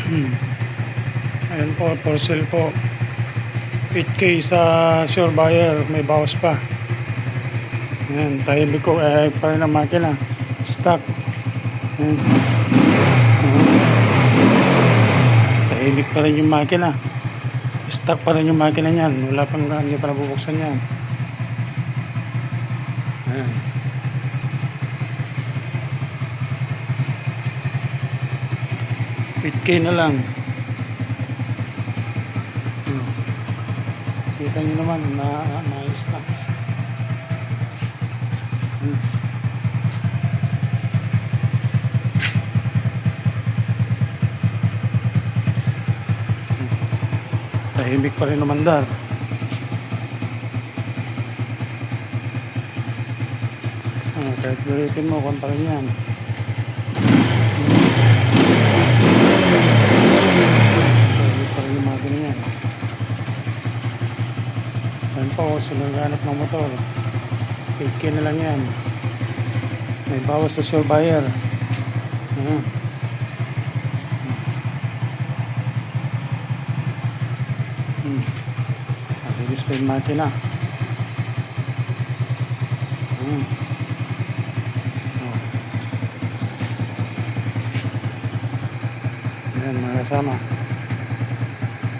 Ayan po, for sale po. 8K sa sure buyer, may bawas pa. Ayan, tahimik ko, pa rin ang makina. Stock. Ayan. Tahimik pa rin yung makina. Stock pa rin yung makina niyan. Wala pang hindi pa nabubuksan yan. Ayan. $8K na lang. Kita nyo naman, naayos pa. Tahimik pa rin umandar. Kahit galitin mo, kung pa rin yan. Tahimik pa rin yung mga ganyan. Ayan po, sinangganap ng motor. 8K na lang yan. May bawas sa sure buyer. Ayan. Mabilis pa yung makina. Ayan mga kasama.